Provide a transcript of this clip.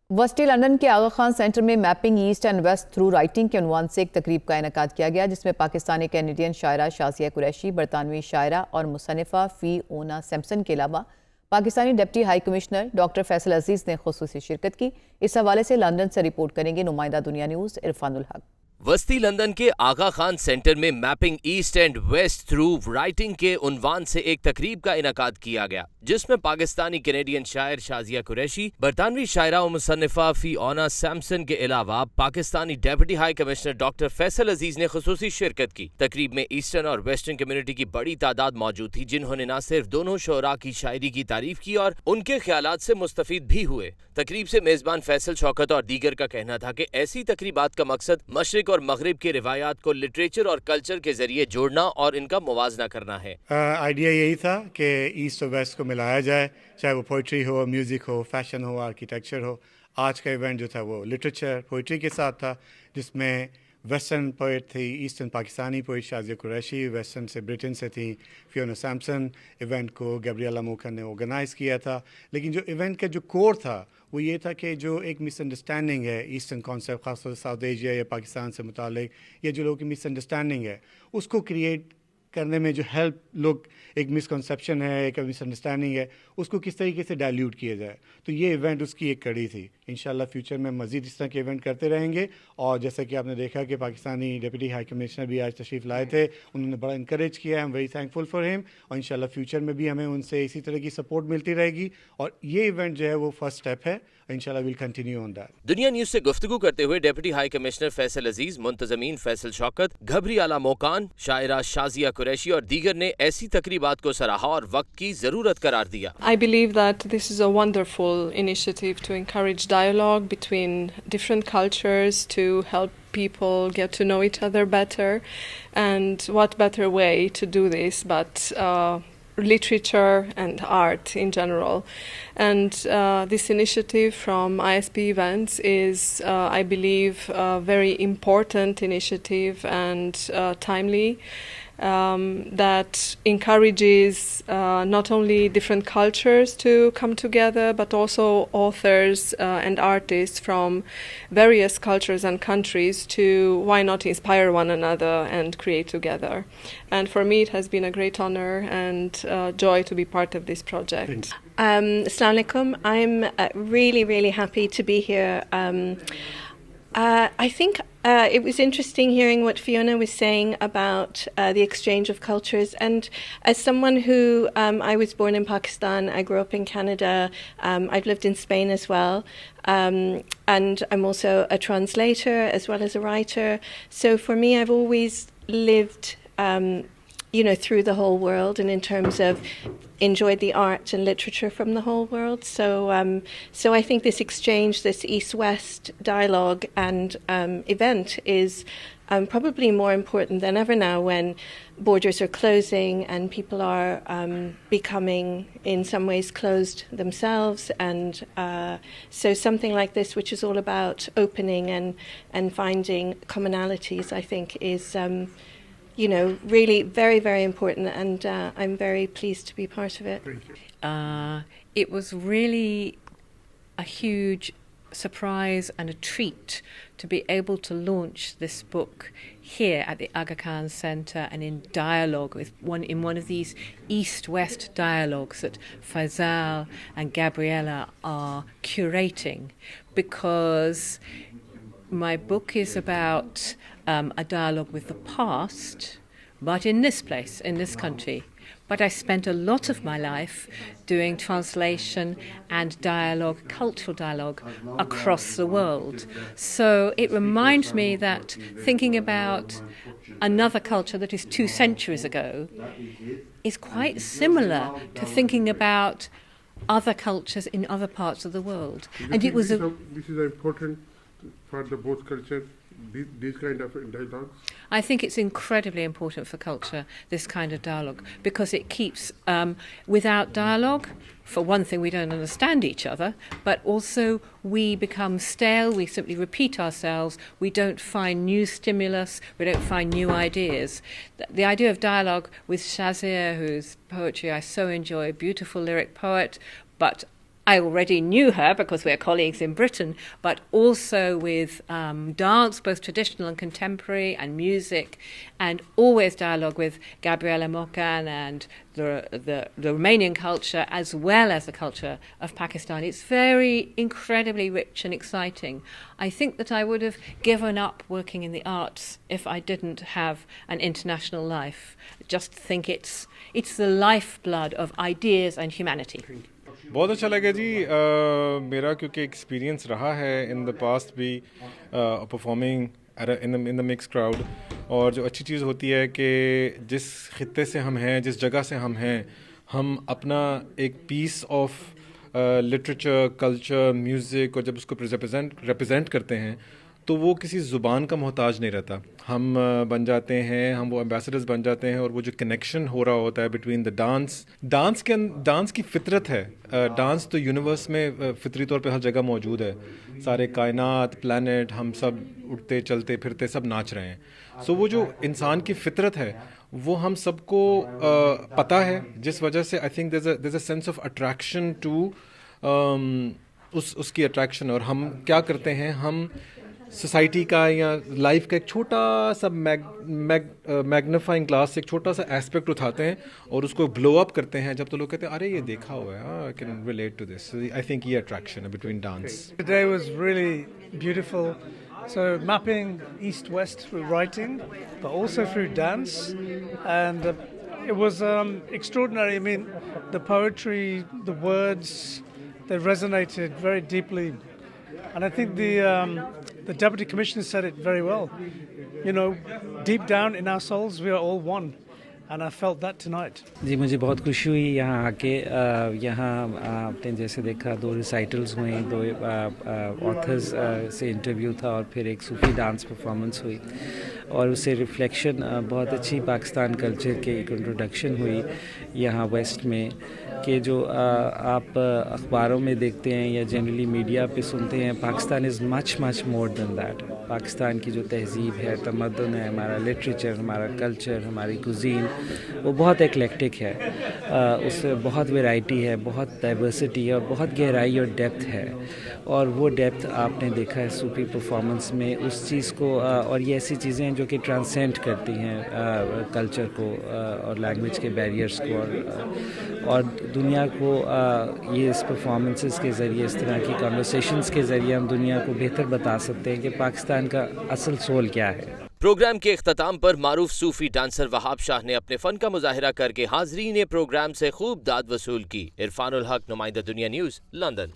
Waste London के Aga Khan centre में mapping east and west through writing के उन्वान से एक तकरीब का इनेकाद किया गया, जिसमें पाकिस्तानी कैनेडियन शायरा शाजिया कुरैशी, बरतानवी शायरा और मुसन्निफा फियोना सैम्पसन के अलावा Pakistani deputy high commissioner doctor Faisal Aziz ने खुसूसी शिरकत की। इस हवाले से लंदन से रिपोर्ट करेंगे नुमाइंदा दुनिया न्यूज़ इरफानुल हक। वस्ती लंदन के आगा खान सेंटर में mapping east and west through writing के उन्वान से एक तकरीब का इनेकाद किया गया, जिसमें पाकिस्तानी कैनेडियन शायर शाजिया कुरैशी, बरतानवी शायरा और मुसन्निफा फियोना सैम्पसन के अलावा Pakistani deputy high commissioner doctor Faisal Aziz ने खुसूसी शिरकत की। तकरीब में ईस्टर्न और वेस्टर्न कम्युनिटी की बड़ी तादाद मौजूद थी, जिन्होंने न सिर्फ दोनों शोरा की शायरी की तारीफ की और उनके ख्यालात से मुस्तफीद भी हुए। तकरीब से मेजबान फैसल शौकत और दीगर का कहना था कि ऐसी तकरीबात का मकसद मशरिक और मगरिब के रिवायात को लिटरेचर और कल्चर के जरिए जोड़ना और इनका मुवाजना करना है। आइडिया यही था कि ईस्ट और वेस्ट को मिलाया जाए, चाहे वो पोइट्री हो, म्यूज़िक हो, फैशन हो, आर्किटेक्चर हो। आज का इवेंट जो था वो लिटरेचर पोइट्री के साथ था, जिसमें वेस्टर्न पोइट थी, eastern Pakistani poet Shazia Qureshi, western से ब्रिटेन से थी फियोना सैम्पसन। इवेंट को गैब्रिएला मोखन ने ऑर्गेनाइज़ किया था, लेकिन जो इवेंट का जो कोर था वो ये था कि जो एक मिसअंडरस्टैंडिंग है ईस्टर्न कॉन्सेप्ट, खासतौर से साउथ एशिया या पाकिस्तान से मुतालिक, या जो लोगों की मिसअंडरस्टैंडिंग है उसको क्रिएट करने में जो हेल्प लोग, एक मिसकंसेप्शन है, एक मिसअंडरस्टैंडिंग है, उसको किस तरीके से डाइल्यूट किया जाए। तो ये इवेंट उसकी एक कड़ी थी। इंशाल्लाह फ्यूचर में मज़ीद इस तरह के इवेंट करते रहेंगे। और जैसा कि आपने देखा कि पाकिस्तानी डिप्टी हाई कमिश्नर भी आज तशरीफ़ लाए थे, उन्होंने बड़ा इंकरेज किया है। I am very thankful for him. और इंशाल्लाह फ्यूचर में भी हमें उनसे इसी तरह की सपोर्ट मिलती रहेगी। और ये इवेंट जो है वो फर्स्ट स्टेप है। इंशाल्लाह विल कंटिन्यू ऑन दैट। दुनिया न्यूज़ से गुफ्तगू करते हुए डिप्टी हाई कमिश्नर फैसल अजीज, मुंतजमीन फैसल शौकत, घबरियाला मोकान, शायरा शाजिया कुरैशी और दीगर ने ऐसी तकरीबात को सराहा और वक्त की जरूरत करार दिया। I believe that this is a wonderful initiative to encourage dialogue between different cultures, to help people get to know each other better. And what better way to do this but literature and art in general. And this initiative from ISP Events is, I believe, a very important initiative and timely. That encourages not only different cultures to come together, but also authors and artists from various cultures and countries to, why not, inspire one another and create together. And for me it has been a great honor and joy to be part of this project. Assalamu alaikum. I'm really happy to be here. I think it was interesting hearing what Fiona was saying about the exchange of cultures. And as someone who, I was born in Pakistan, I grew up in Canada, I've lived in Spain as well, and I'm also a translator as well as a writer. So for me, I've always lived through the whole world, and in terms of enjoyed the art and literature from the whole world. So I think this exchange, this East-West dialogue and event is probably more important than ever now, when borders are closing and people are becoming in some ways closed themselves. And so something like this, which is all about opening and finding commonalities, I think is really very important, and I'm very pleased to be part of it. It was really a huge surprise and a treat to be able to launch this book here at the Agha Khan Centre, and in dialogue with one of these East-West dialogues that Faisal and Gabriella are curating, because my book is about a dialogue with the past, but in this place, in this country. But I spent a lot of my life doing translation and dialogue, cultural dialogue, across the world. So it reminds me that thinking about another culture that is 2 centuries ago is quite similar to thinking about other cultures in other parts of the world. And it was this is important for the both culture, these kind of dialogues? I think it's incredibly important for culture, this kind of dialogue, because it keeps, without dialogue, for one thing, we don't understand each other, but also we become stale, we simply repeat ourselves, we don't find new stimulus, we don't find new ideas. The idea of dialogue with Shazia, whose poetry I so enjoy, beautiful lyric poet, but I already knew her because we're colleagues in Britain, but also with dance, both traditional and contemporary, and music, and always dialogue with Gabriela Mokan and the Romanian culture as well as the culture of Pakistan. It's very incredibly rich and exciting. I think that I would have given up working in the arts if I didn't have an international life. Just think it's the lifeblood of ideas and humanity. بہت اچھا لگا جی. میرا کیونکہ experience رہا ہے ان the past بھی performing ان دا mix crowd, اور جو اچھی چیز ہوتی ہے کہ جس خطے سے ہم ہیں, جس جگہ سے ہم ہیں, ہم اپنا ایک پیس آف لٹریچر, کلچر, میوزک, اور جب اس کو ریپرزینٹ کرتے ہیں تو وہ کسی زبان کا محتاج نہیں رہتا. ہم بن جاتے ہیں, ہم وہ ایمبیسڈرز بن جاتے ہیں, اور وہ جو کنیکشن ہو رہا ہوتا ہے بٹوین دا ڈانس کی فطرت ہے. ڈانس تو یونیورس میں فطری طور پہ ہر جگہ موجود ہے. سارے کائنات, پلانٹ, ہم سب اٹھتے چلتے پھرتے سب ناچ رہے ہیں. سو وہ جو انسان کی فطرت ہے وہ ہم سب کو پتہ ہے, جس وجہ سے I think there's a sense of attraction to اس کی اٹریکشن. اور ہم کیا کرتے ہیں, ہم سوسائٹی کا یا لائف کا ایک چھوٹا سا میگنیفائنگ گلاس سے ایک چھوٹا سا ایسپیکٹ اٹھاتے ہیں اور اس کو بلو اپ کرتے ہیں. جب تو لوگ کہتے ہیں ارے یہ دیکھا ہوا ہے, I can relate to this. I think یہ اٹریکشن ہے between dance. Today was really beautiful. So mapping east-west through writing, but also through dance, and it was extraordinary. I mean, the poetry, the words, they resonated very deeply, and I think the Deputy Commissioner said it very well. You know, deep down in our souls, we are all one. And I felt that tonight. جی مجھے بہت خوشی ہوئی یہاں آ کے. یہاں آپ نے جیسے دیکھا 2 ریسائٹلز ہوئیں, 2 آتھرز سے انٹرویو تھا, اور پھر ایک صوفی ڈانس پرفارمنس ہوئی, اور اس سے ریفلیکشن بہت اچھی پاکستان کلچر کے ایک انٹروڈکشن ہوئی یہاں ویسٹ میں, کہ جو آپ اخباروں میں دیکھتے ہیں یا جنرلی میڈیا پہ سنتے ہیں, پاکستان از مچ مور دین دیٹ. پاکستان کی جو تہذیب ہے, تمدن ہے, ہمارا لٹریچر, ہمارا کلچر, ہماری کوزین, وہ بہت ایکلیکٹک ہے. اس سے بہت ویرائٹی ہے, بہت ڈائیورسٹی ہے, اور بہت گہرائی اور ڈیپتھ ہے. اور وہ ڈیپتھ آپ نے دیکھا ہے صوفی پرفارمنس میں, اس چیز کو. اور یہ ایسی چیزیں ہیں جو کہ ٹرانسینڈ کرتی ہیں کلچر کو اور لینگویج کے بیریئرس کو, اور دنیا کو یہ اس پرفارمنسز کے ذریعے, اس طرح کی کنورسیشنز کے ذریعے ہم دنیا کو بہتر بتا سکتے ہیں کہ پاکستان کا اصل سول کیا ہے. پروگرام کے اختتام پر معروف صوفی ڈانسر وہاب شاہ نے اپنے فن کا مظاہرہ کر کے حاضرین پروگرام سے خوب داد وصول کی. عرفان الحق, نمائندہ دنیا نیوز, لندن.